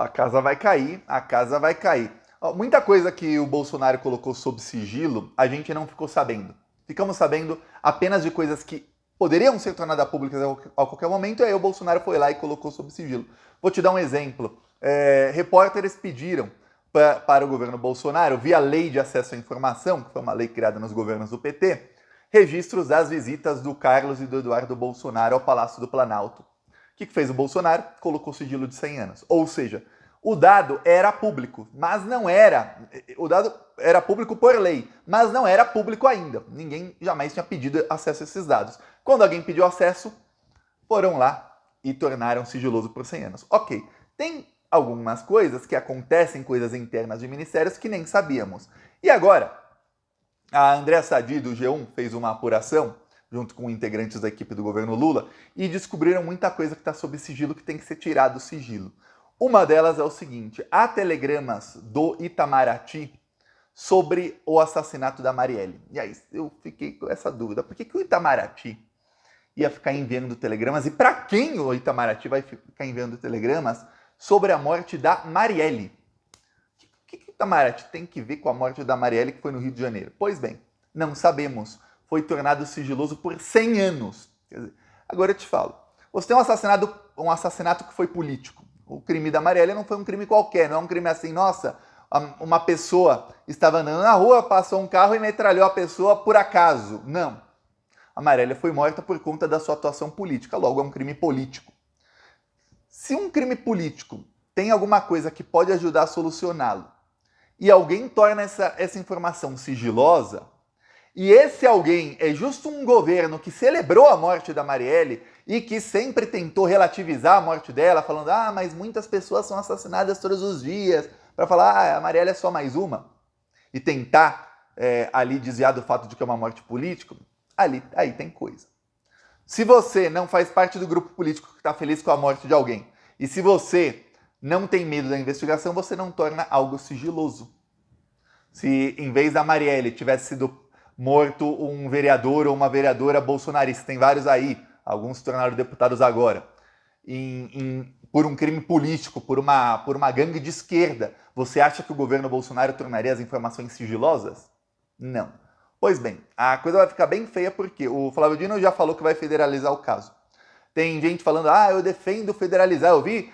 a casa vai cair, a casa vai cair. Muita coisa que o Bolsonaro colocou sob sigilo, a gente não ficou sabendo. Ficamos sabendo apenas de coisas que poderiam ser tornadas públicas a qualquer momento, e aí o Bolsonaro foi lá e colocou sob sigilo. Vou te dar um exemplo. Repórteres pediram para o governo Bolsonaro, via Lei de Acesso à Informação, que foi uma lei criada nos governos do PT, registros das visitas do Carlos e do Eduardo Bolsonaro ao Palácio do Planalto. O que fez o Bolsonaro? Colocou sigilo de 100 anos. Ou seja, o dado era público, mas não era. O dado era público por lei, mas não era público ainda. Ninguém jamais tinha pedido acesso a esses dados. Quando alguém pediu acesso, foram lá e tornaram sigiloso por 100 anos. Ok, tem algumas coisas que acontecem, coisas internas de ministérios que nem sabíamos. E agora, a Andréa Sadi, do G1, fez uma apuração junto com integrantes da equipe do governo Lula e descobriram muita coisa que está sob sigilo que tem que ser tirado do sigilo. Uma delas é o seguinte: há telegramas do Itamaraty sobre o assassinato da Marielle. E aí eu fiquei com essa dúvida. Por que o Itamaraty ia ficar enviando telegramas? E para quem o Itamaraty vai ficar enviando telegramas sobre a morte da Marielle? O que o Itamaraty tem que ver com a morte da Marielle, que foi no Rio de Janeiro? Pois bem, não sabemos. Foi tornado sigiloso por 100 anos. Quer dizer, agora eu te falo. Você tem um assassinato que foi político. O crime da Marielle não foi um crime qualquer, não é um crime assim, nossa, uma pessoa estava andando na rua, passou um carro e metralhou a pessoa por acaso. Não. A Marielle foi morta por conta da sua atuação política, logo é um crime político. Se um crime político tem alguma coisa que pode ajudar a solucioná-lo e alguém torna essa informação sigilosa, e esse alguém é justo um governo que celebrou a morte da Marielle e que sempre tentou relativizar a morte dela, falando, mas muitas pessoas são assassinadas todos os dias, para falar, a Marielle é só mais uma, e tentar ali desviar do fato de que é uma morte política, aí tem coisa. Se você não faz parte do grupo político que está feliz com a morte de alguém, e se você não tem medo da investigação, você não torna algo sigiloso. Se em vez da Marielle tivesse sido morto um vereador ou uma vereadora bolsonarista, tem vários aí, alguns se tornaram deputados agora, por um crime político, por uma gangue de esquerda, você acha que o governo Bolsonaro tornaria as informações sigilosas? Não. Pois bem, a coisa vai ficar bem feia porque o Flávio Dino já falou que vai federalizar o caso. Tem gente falando, eu defendo federalizar. Eu vi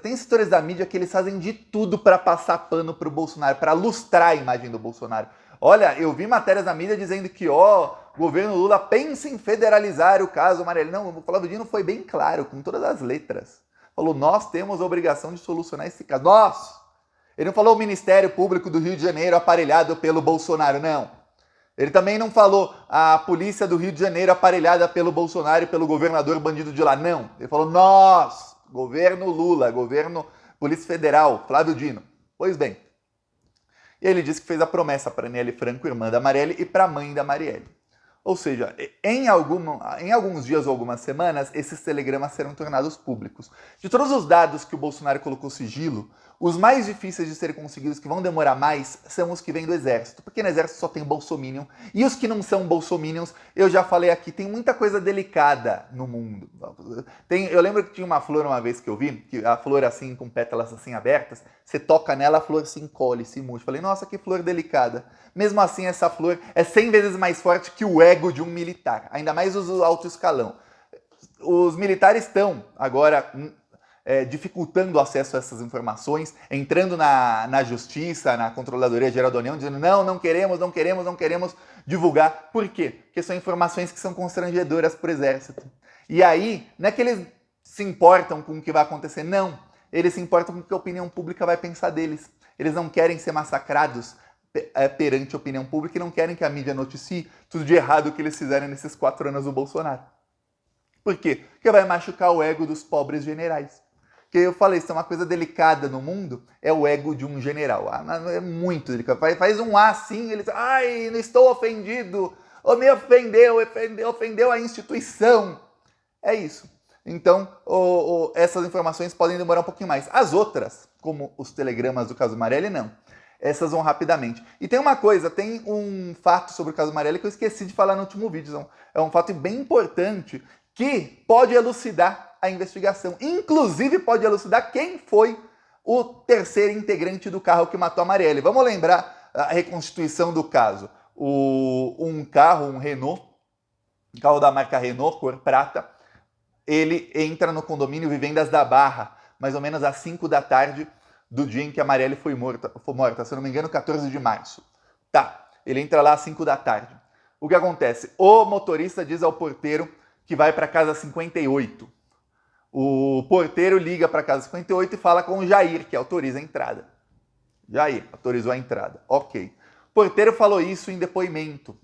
tem setores da mídia que eles fazem de tudo para passar pano pro Bolsonaro, para lustrar a imagem do Bolsonaro. Olha, eu vi matérias na mídia dizendo que, governo Lula pensa em federalizar o caso Marielle. Não, o Flávio Dino foi bem claro, com todas as letras. Falou, nós temos a obrigação de solucionar esse caso. Nós! Ele não falou o Ministério Público do Rio de Janeiro aparelhado pelo Bolsonaro, não. Ele também não falou a polícia do Rio de Janeiro aparelhada pelo Bolsonaro e pelo governador bandido de lá, não. Ele falou nós, governo Lula, governo Polícia Federal, Flávio Dino. Pois bem, e ele disse que fez a promessa para Aniele Franco, irmã da Marielle, e para a mãe da Marielle. Ou seja, em alguns dias ou algumas semanas, esses telegramas serão tornados públicos. De todos os dados que o Bolsonaro colocou sigilo, os mais difíceis de serem conseguidos, que vão demorar mais, são os que vêm do Exército. Porque no Exército só tem bolsominion. E os que não são bolsominions, eu já falei aqui, tem muita coisa delicada no mundo. Eu lembro que tinha uma flor uma vez que eu vi, que a flor assim, com pétalas assim abertas, você toca nela, a flor se encolhe, se murcha. Falei, nossa, que flor delicada. Mesmo assim, essa flor é 100 vezes mais forte que o ego de um militar. Ainda mais os alto escalão. Os militares estão agora dificultando o acesso a essas informações, entrando na justiça, na Controladoria Geral da União, dizendo não queremos divulgar. Por quê? Porque são informações que são constrangedoras para o Exército. E aí, não é que eles se importam com o que vai acontecer, não. Eles se importam com o que a opinião pública vai pensar deles. Eles não querem ser massacrados perante a opinião pública e não querem que a mídia noticie tudo de errado que eles fizeram nesses 4 anos do Bolsonaro. Por quê? Porque vai machucar o ego dos pobres generais. Que eu falei, isso é uma coisa delicada no mundo, é o ego de um general. É muito delicado. Faz um assim, ele diz, não estou ofendido, me ofendeu a instituição. É isso. Então, essas informações podem demorar um pouquinho mais. As outras, como os telegramas do caso Marielle, não. Essas vão rapidamente. E tem uma coisa, tem um fato sobre o caso Marielle que eu esqueci de falar no último vídeo. É um fato bem importante que pode elucidar a investigação. Inclusive pode elucidar quem foi o terceiro integrante do carro que matou a Marielle. Vamos lembrar a reconstituição do caso. Um carro, um Renault, um carro da marca Renault, cor prata, ele entra no condomínio Vivendas da Barra, mais ou menos às 5 da tarde do dia em que a Marielle foi morta, se eu não me engano, 14 de março. Tá, ele entra lá às 5 da tarde. O que acontece? O motorista diz ao porteiro que vai para a casa 58. O porteiro liga para a casa 58 e fala com o Jair, que autoriza a entrada. Jair, autorizou a entrada. Ok. O porteiro falou isso em depoimento.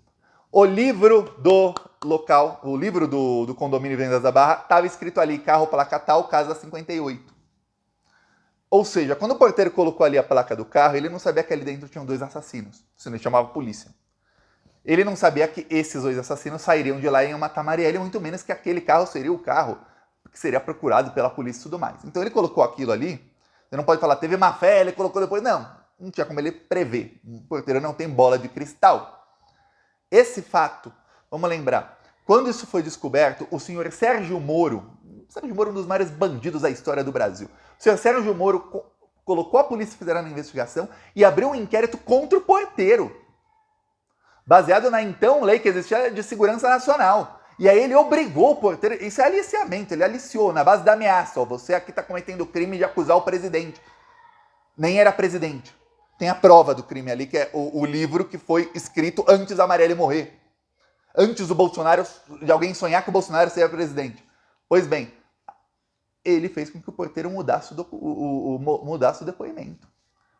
O livro do local, o livro do condomínio Vendas da Barra, estava escrito ali, carro placa tal, casa 58. Ou seja, quando o porteiro colocou ali a placa do carro, ele não sabia que ali dentro tinham 2 assassinos, senão ele chamava a polícia. Ele não sabia que esses 2 assassinos sairiam de lá e iam matar Marielle, muito menos que aquele carro seria o carro que seria procurado pela polícia e tudo mais. Então ele colocou aquilo ali, você não pode falar, teve má fé, ele colocou depois, não tinha como ele prever. O porteiro não tem bola de cristal. Esse fato, vamos lembrar, quando isso foi descoberto, o senhor Sérgio Moro, um dos maiores bandidos da história do Brasil, o senhor Sérgio Moro colocou a Polícia Federal na investigação e abriu um inquérito contra o porteiro, baseado na então lei que existia de segurança nacional. E aí ele obrigou o porteiro, isso é aliciamento, ele aliciou na base da ameaça, você aqui está cometendo o crime de acusar o presidente. Nem era presidente. Tem a prova do crime ali, que é o livro que foi escrito antes da Marielle morrer. Antes do Bolsonaro, de alguém sonhar que o Bolsonaro seria presidente. Pois bem, ele fez com que o porteiro mudasse o depoimento.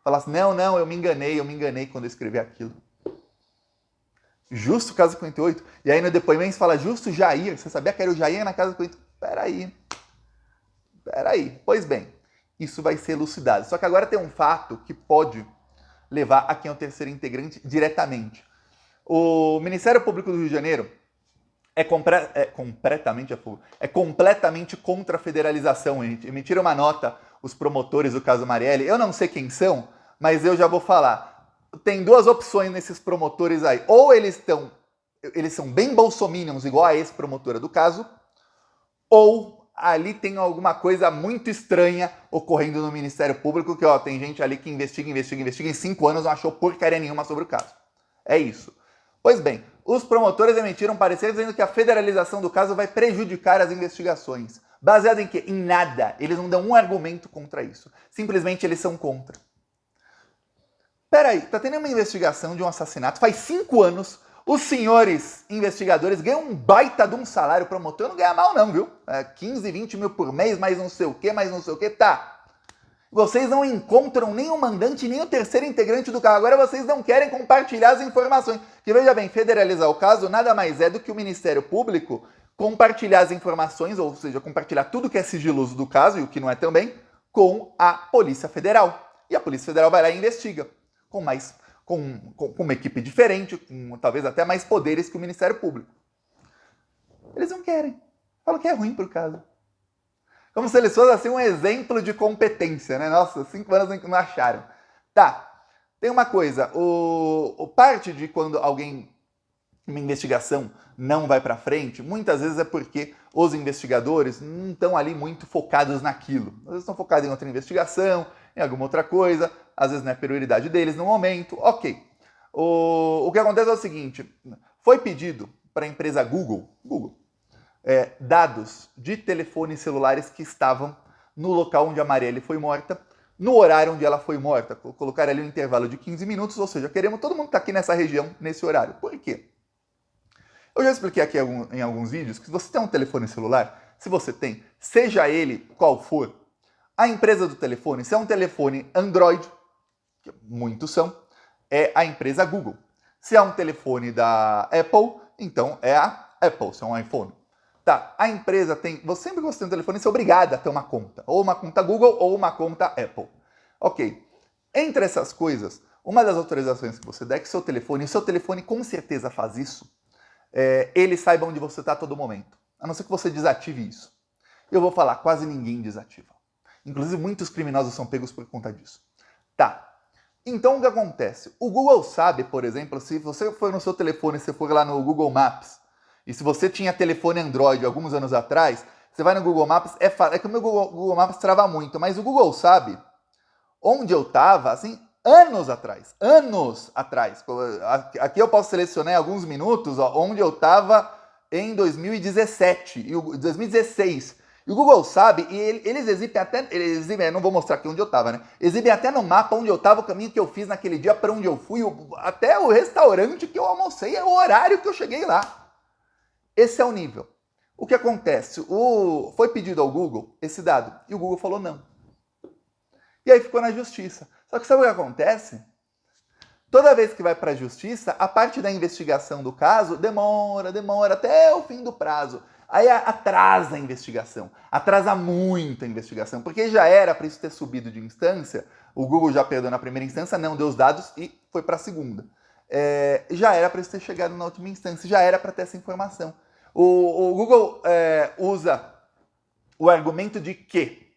Falasse, não, eu me enganei quando eu escrevi aquilo. Justo caso 58. E aí no depoimento fala, justo Jair. Você sabia que era o Jair na casa 58? Peraí. Pois bem, isso vai ser elucidado. Só que agora tem um fato que pode levar a quem é o terceiro integrante diretamente. O Ministério Público do Rio de Janeiro é completamente contra a federalização. Emitiram uma nota, os promotores do caso Marielle. Eu não sei quem são, mas eu já vou falar. Tem 2 opções nesses promotores aí. Ou eles são bem bolsominions, igual a ex-promotora do caso, ou ali tem alguma coisa muito estranha ocorrendo no Ministério Público, que tem gente ali que investiga, em 5 anos não achou porcaria nenhuma sobre o caso. É isso. Pois bem, os promotores emitiram um parecer dizendo que a federalização do caso vai prejudicar as investigações. Baseado em quê? Em nada. Eles não dão um argumento contra isso. Simplesmente eles são contra. Peraí, tá tendo uma investigação de um assassinato, faz 5 anos, os senhores investigadores ganham um baita de um salário, promotor não ganha mal não, viu? 15, 20 mil por mês, mais não sei o que, tá. Vocês não encontram nem o mandante, nem o terceiro integrante do carro, agora vocês não querem compartilhar as informações. Que veja bem, federalizar o caso nada mais é do que o Ministério Público compartilhar as informações, ou seja, compartilhar tudo que é sigiloso do caso, e o que não é também, com a Polícia Federal. E a Polícia Federal vai lá e investiga. Com uma equipe diferente, com talvez até mais poderes que o Ministério Público. Eles não querem. Falam que é ruim pro caso. Como se eles fossem assim, um exemplo de competência, né? Nossa, 5 anos não acharam. Tá, tem uma coisa. Parte de quando uma investigação não vai para frente, muitas vezes é porque os investigadores não estão ali muito focados naquilo. Às vezes estão focados em outra investigação, em alguma outra coisa, às vezes não é prioridade deles no momento. Ok. O que acontece é o seguinte, foi pedido para a empresa Google dados de telefones celulares que estavam no local onde a Marielle foi morta, no horário onde ela foi morta. Colocar ali um intervalo de 15 minutos, ou seja, queremos todo mundo que está aqui nessa região, nesse horário. Por quê? Eu já expliquei aqui em alguns vídeos que se você tem um telefone celular, se você tem, seja ele qual for, a empresa do telefone, se é um telefone Android, que muitos são, é a empresa Google. Se é um telefone da Apple, então é a Apple, se é um iPhone. Tá, a empresa tem, sempre que você tem um telefone, você é obrigado a ter uma conta. Ou uma conta Google ou uma conta Apple. Ok. Entre essas coisas, uma das autorizações que você der é que seu telefone com certeza faz isso, ele saiba onde você está a todo momento. A não ser que você desative isso. Eu vou falar, quase ninguém desativa. Inclusive, muitos criminosos são pegos por conta disso. Tá. Então, o que acontece? O Google sabe, por exemplo, se você for no seu telefone, se for lá no Google Maps, e se você tinha telefone Android alguns anos atrás, você vai no Google Maps, é que o meu Google Maps trava muito, mas o Google sabe onde eu estava, assim, anos atrás. Aqui eu posso selecionar alguns minutos, ó, onde eu estava em 2017, 2016. E o Google sabe, e eles exibem, não vou mostrar aqui onde eu estava, né? Exibem até no mapa onde eu estava, o caminho que eu fiz naquele dia, para onde eu fui, até o restaurante que eu almocei, é o horário que eu cheguei lá. Esse é o nível. O que acontece? Foi pedido ao Google esse dado, e o Google falou não. E aí ficou na justiça. Só que sabe o que acontece? Toda vez que vai para a justiça, a parte da investigação do caso demora até o fim do prazo. Aí atrasa a investigação, atrasa muito a investigação, porque já era para isso ter subido de instância, o Google já perdeu na primeira instância, não deu os dados e foi para a segunda. Já era para isso ter chegado na última instância, já era para ter essa informação. O Google usa o argumento de que,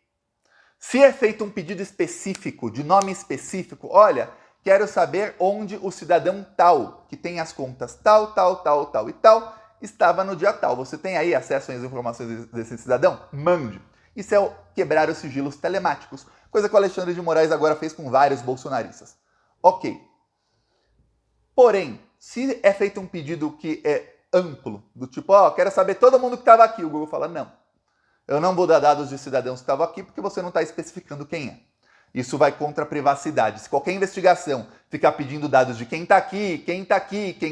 se é feito um pedido específico, de nome específico, olha, quero saber onde o cidadão tal, que tem as contas tal e tal, estava no dia tal. Você tem aí acesso às informações desse cidadão? Mande. Isso é quebrar os sigilos telemáticos, coisa que o Alexandre de Moraes agora fez com vários bolsonaristas. Ok. Porém, se é feito um pedido que é amplo, do tipo, quero saber todo mundo que estava aqui, o Google fala, não. Eu não vou dar dados de cidadãos que estavam aqui porque você não está especificando quem é. Isso vai contra a privacidade. Se qualquer investigação ficar pedindo dados de quem está aqui, quem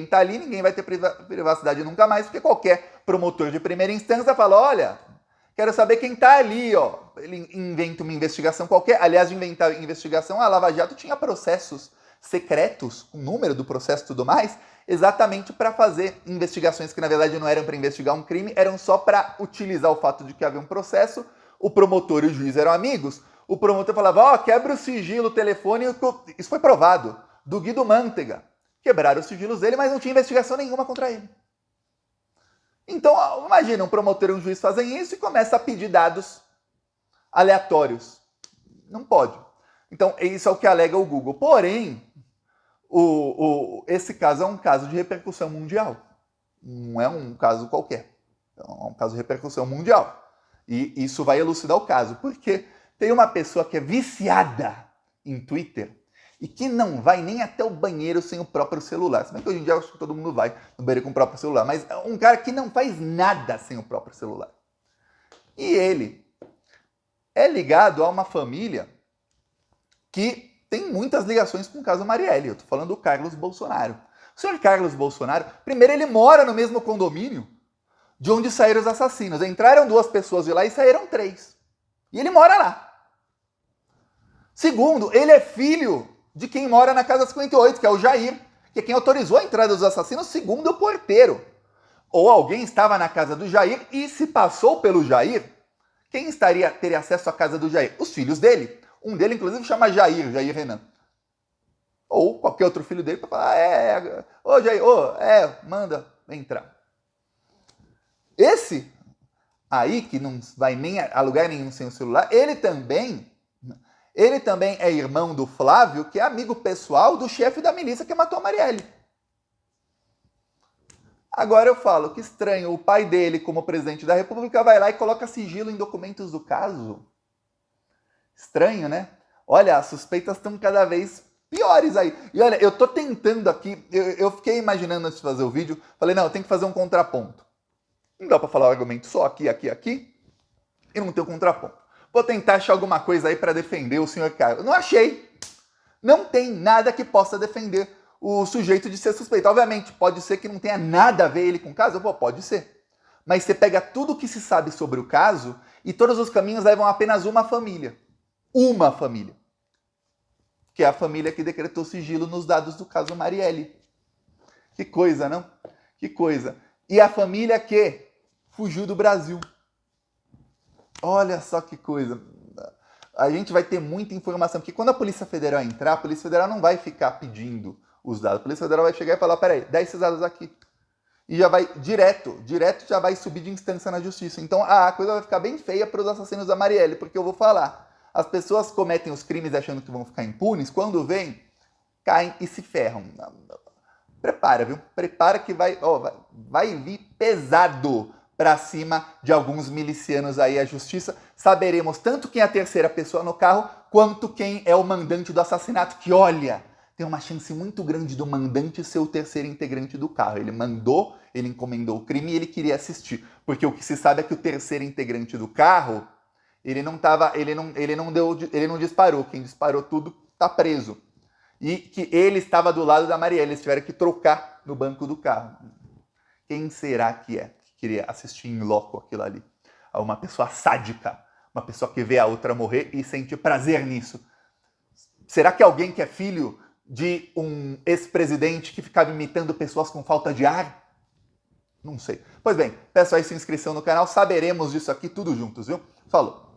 está ali, ninguém vai ter privacidade nunca mais, porque qualquer promotor de primeira instância fala, olha, quero saber quem está ali, ó. Ele inventa uma investigação qualquer. Aliás, de inventar investigação, a Lava Jato tinha processos secretos, o número do processo e tudo mais, exatamente para fazer investigações que na verdade não eram para investigar um crime, eram só para utilizar o fato de que havia um processo, o promotor e o juiz eram amigos, o promotor falava, quebra o sigilo telefônico, isso foi provado, do Guido Mantega. Quebraram os sigilos dele, mas não tinha investigação nenhuma contra ele. Então, imagina, um promotor e um juiz fazem isso e começa a pedir dados aleatórios. Não pode. Então, isso é o que alega o Google. Porém, esse caso é um caso de repercussão mundial. Não é um caso qualquer. É um caso de repercussão mundial. E isso vai elucidar o caso. Porque tem uma pessoa que é viciada em Twitter e que não vai nem até o banheiro sem o próprio celular. Se bem que hoje em dia eu acho que todo mundo vai no banheiro com o próprio celular. Mas é um cara que não faz nada sem o próprio celular. E ele é ligado a uma família que tem muitas ligações com o caso Marielle. Eu tô falando do Carlos Bolsonaro. O senhor Carlos Bolsonaro, primeiro, ele mora no mesmo condomínio de onde saíram os assassinos. Entraram 2 pessoas de lá e saíram 3. E ele mora lá. Segundo, ele é filho de quem mora na Casa 58, que é o Jair, que é quem autorizou a entrada dos assassinos, segundo o porteiro. Ou alguém estava na casa do Jair e se passou pelo Jair. Quem teria acesso à casa do Jair? Os filhos dele. Um dele, inclusive, chama Jair Renan. Ou qualquer outro filho dele para falar, ô Jair, manda entrar. Esse aí, que não vai nem a lugar nenhum sem o celular, ele também é irmão do Flávio, que é amigo pessoal do chefe da milícia que matou a Marielle. Agora eu falo, que estranho, o pai dele, como presidente da República, vai lá e coloca sigilo em documentos do caso. Estranho, né? Olha, as suspeitas estão cada vez piores aí. E olha, eu tô tentando aqui, eu fiquei imaginando antes de fazer o vídeo, falei, não, eu tenho que fazer um contraponto. Não dá pra falar o argumento só aqui, e não ter um contraponto. Vou tentar achar alguma coisa aí para defender o senhor Carlos. Não achei. Não tem nada que possa defender o sujeito de ser suspeito. Obviamente, pode ser que não tenha nada a ver ele com o caso. Pode ser. Mas você pega tudo o que se sabe sobre o caso e todos os caminhos levam a apenas uma família. Uma família. Que é a família que decretou sigilo nos dados do caso Marielle. Que coisa, não? Que coisa. E a família que fugiu do Brasil. Olha só que coisa. A gente vai ter muita informação, porque quando a Polícia Federal entrar, a Polícia Federal não vai ficar pedindo os dados. A Polícia Federal vai chegar e falar, peraí, dá esses dados aqui. E já vai direto já vai subir de instância na justiça. Então a coisa vai ficar bem feia para os assassinos da Marielle, porque eu vou falar, as pessoas cometem os crimes achando que vão ficar impunes, quando vêm, caem e se ferram. Prepara, viu? Prepara que vai vir pesado para cima de alguns milicianos aí à justiça. Saberemos tanto quem é a terceira pessoa no carro, quanto quem é o mandante do assassinato, que olha, tem uma chance muito grande do mandante ser o terceiro integrante do carro. Ele mandou, ele encomendou o crime e ele queria assistir. Porque o que se sabe é que o terceiro integrante do carro, ele não disparou. Quem disparou tudo tá preso. E que ele estava do lado da Marielle, eles tiveram que trocar no banco do carro. Quem será que é que queria assistir em loco aquilo ali? Uma pessoa sádica, uma pessoa que vê a outra morrer e sente prazer nisso. Será que alguém que é filho de um ex-presidente que ficava imitando pessoas com falta de ar? Não sei. Pois bem, peço aí sua inscrição no canal, saberemos disso aqui tudo juntos, viu? Falou!